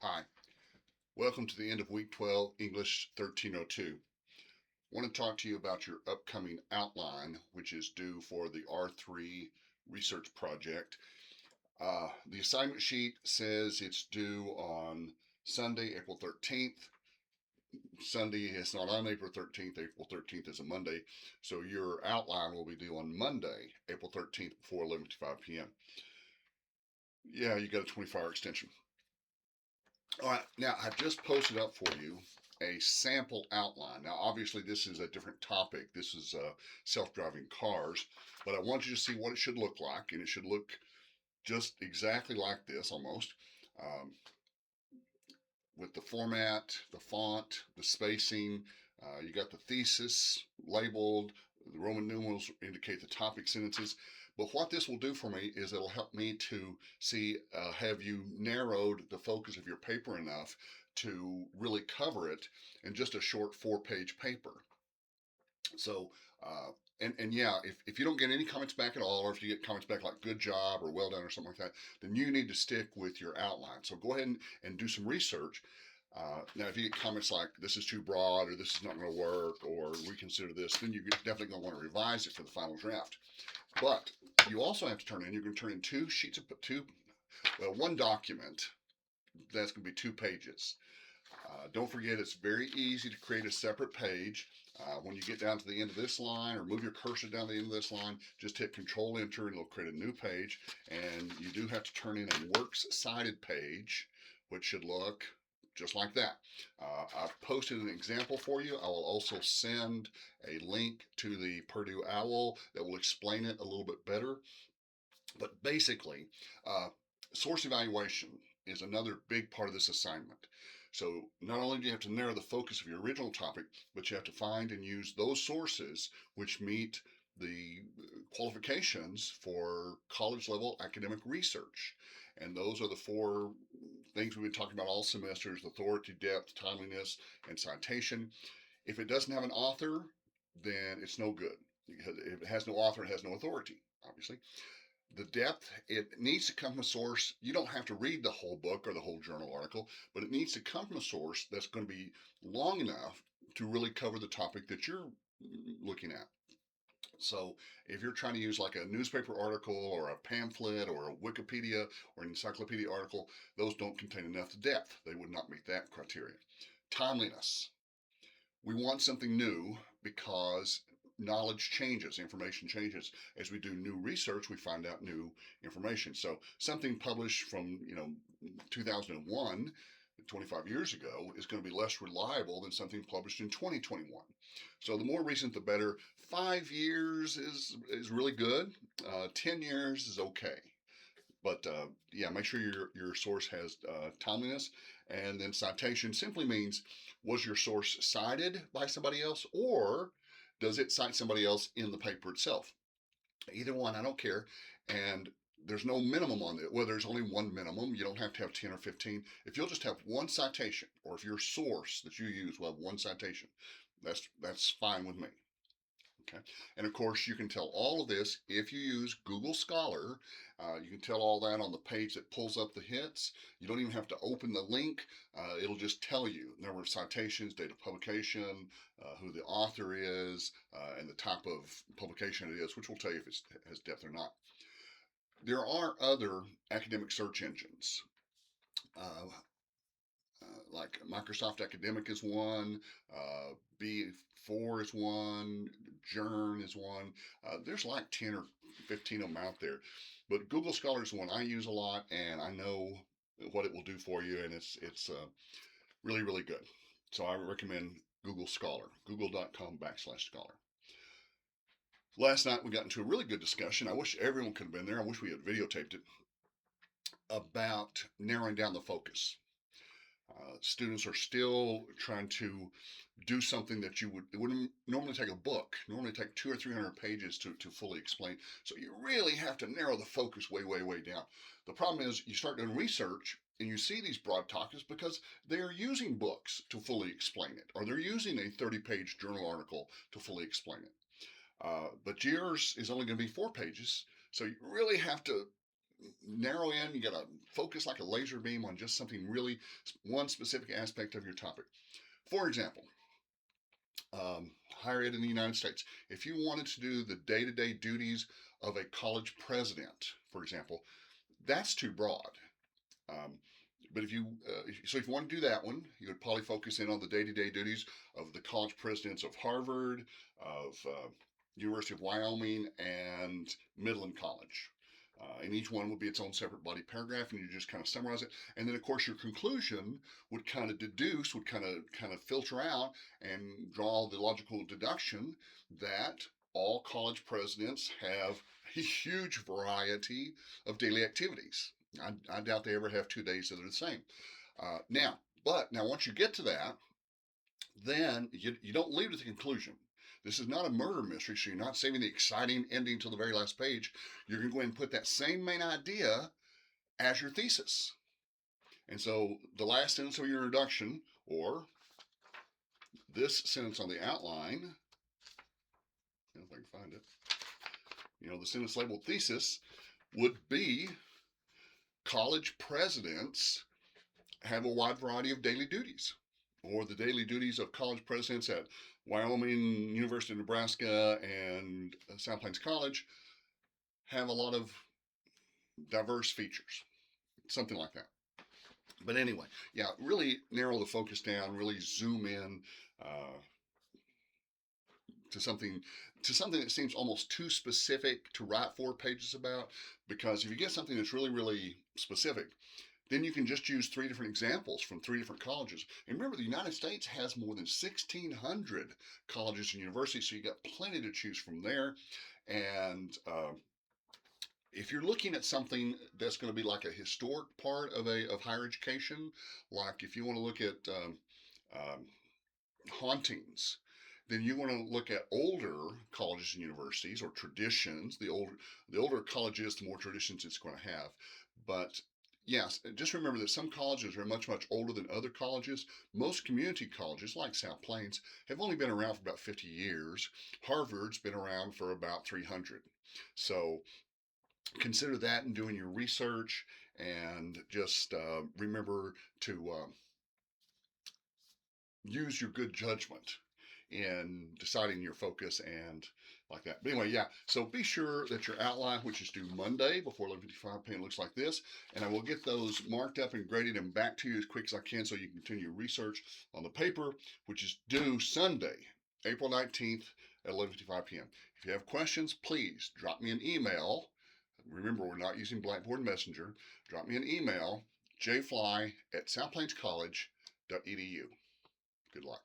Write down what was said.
Hi, welcome to the end of week 12, English 1302. I want to talk to you about your upcoming outline, which is due for the R3 research project. The assignment sheet says it's due on Sunday, April 13th. Sunday is not on April 13th. April 13th is a Monday. So your outline will be due on Monday, April 13th before 11:55 p.m. Yeah, you got a 24-hour extension. All right, now I've just posted up for you a sample outline. Now, obviously, this is a different topic. This is self-driving cars, but I want you to see what it should look like, and it should look just exactly like this almost, um, with the format, the font, the spacing. You got the thesis labeled. The Roman numerals indicate the topic sentences. But what this will do for me is it'll help me to see, have you narrowed the focus of your paper enough to really cover it in just a short 4-page paper. So, and yeah, if you don't get any comments back at all, or if you get comments back like good job or well done or something like that, then you need to stick with your outline. So go ahead and do some research. Now, if you get comments like this is too broad, or this is not going to work, or reconsider this, then you're definitely going to want to revise it for the final draft. But you also have to you're going to turn in one document that's going to be 2 pages. Don't forget, it's very easy to create a separate page. When you get down to the end of this line, or move your cursor down to the end of this line, just hit Control Enter and it'll create a new page. And you do have to turn in a works cited page, which should look just like that. I've posted an example for you. I will also send a link to the Purdue OWL that will explain it a little bit better. But basically, uh, source evaluation is another big part of this assignment. So not only do you have to narrow the focus of your original topic, but you have to find and use those sources which meet the qualifications for college level academic research. And those are the 4 things we've been talking about all semesters: authority, depth, timeliness, and citation. If it doesn't have an author, then it's no good. If it has no author, it has no authority, obviously. The depth, it needs to come from a source. You don't have to read the whole book or the whole journal article, but it needs to come from a source that's going to be long enough to really cover the topic that you're looking at. So if you're trying to use like a newspaper article or a pamphlet or a Wikipedia or an encyclopedia article, those don't contain enough depth. They would not meet that criteria. Timeliness. We want something new because knowledge changes, information changes. As we do new research, we find out new information. So something published from 2001, 25 years ago, is going to be less reliable than something published in 2021. So the more recent, the better. 5 years is really good. 10 years is okay. But yeah, make sure your source has timeliness. And then citation simply means, was your source cited by somebody else, or does it cite somebody else in the paper itself? Either one, I don't care. And there's no minimum on it. Well, there's only one minimum. You don't have to have 10 or 15. If you'll just have one citation, or if your source that you use will have one citation, that's fine with me. Okay. And of course, you can tell all of this if you use Google Scholar. You can tell all that on the page that pulls up the hits. You don't even have to open the link. It'll just tell you number of citations, date of publication, who the author is, and the type of publication it is, which will tell you if it has depth or not. There are other academic search engines. Uh, like Microsoft Academic is one, B4 is one, Journ is one. There's like 10 or 15 of them out there. But Google Scholar is one I use a lot, and I know what it will do for you, and it's really, really good. So I recommend Google Scholar, google.com/scholar. Last night we got into a really good discussion. I wish everyone could have been there. I wish we had videotaped it, about narrowing down the focus. Students are still trying to do something that it wouldn't normally take a book, normally take 200 or 300 pages to fully explain. So you really have to narrow the focus way, way, way down. The problem is you start doing research and you see these broad topics because they are using books to fully explain it, or they're using a 30-page journal article to fully explain it. But yours is only going to be 4 pages. So you really have to narrow in. You got to focus like a laser beam on just something really, one specific aspect of your topic. For example, higher ed in the United States. If you wanted to do the day-to-day duties of a college president, for example, that's too broad. Um, but if you if you want to do that one, you would probably focus in on the day-to-day duties of the college presidents of Harvard, of University of Wyoming, and Midland College. And each one would be its own separate body paragraph, and you just kind of summarize it. And then, of course, your conclusion would kind of deduce, would kind of filter out and draw the logical deduction that all college presidents have a huge variety of daily activities. I doubt they ever have 2 days that are the same. But now once you get to that, then you don't leave with the conclusion. This is not a murder mystery, so you're not saving the exciting ending till the very last page. You're going to go ahead and put that same main idea as your thesis. And so the last sentence of your introduction, or this sentence on the outline, if I can find it, the sentence labeled thesis would be college presidents have a wide variety of daily duties, or the daily duties of college presidents at Wyoming, University of Nebraska, and South Plains College have a lot of diverse features, something like that. But anyway, yeah, really narrow the focus down, really zoom in to something that seems almost too specific to write 4 pages about, because if you get something that's really, really specific, then you can just use 3 different examples from 3 different colleges. And remember, the United States has more than 1,600 colleges and universities, so you got plenty to choose from there. And if you're looking at something that's going to be like a historic part of higher education, like if you want to look at hauntings, then you want to look at older colleges and universities, or traditions. The older college is, the more traditions it's going to have. But yes, just remember that some colleges are much, much older than other colleges. Most community colleges, like South Plains, have only been around for about 50 years. Harvard's been around for about 300. So consider that in doing your research, and just remember to use your good judgment in deciding your focus and like that. But anyway, yeah, so be sure that your outline, which is due Monday before 11:55 p.m., looks like this, and I will get those marked up and graded and back to you as quick as I can, so you can continue your research on the paper, which is due Sunday, April 19th at 11:55 p.m. If you have questions, please drop me an email. Remember, we're not using Blackboard Messenger. Drop me an email, jfly@southplainscollege.edu. Good luck.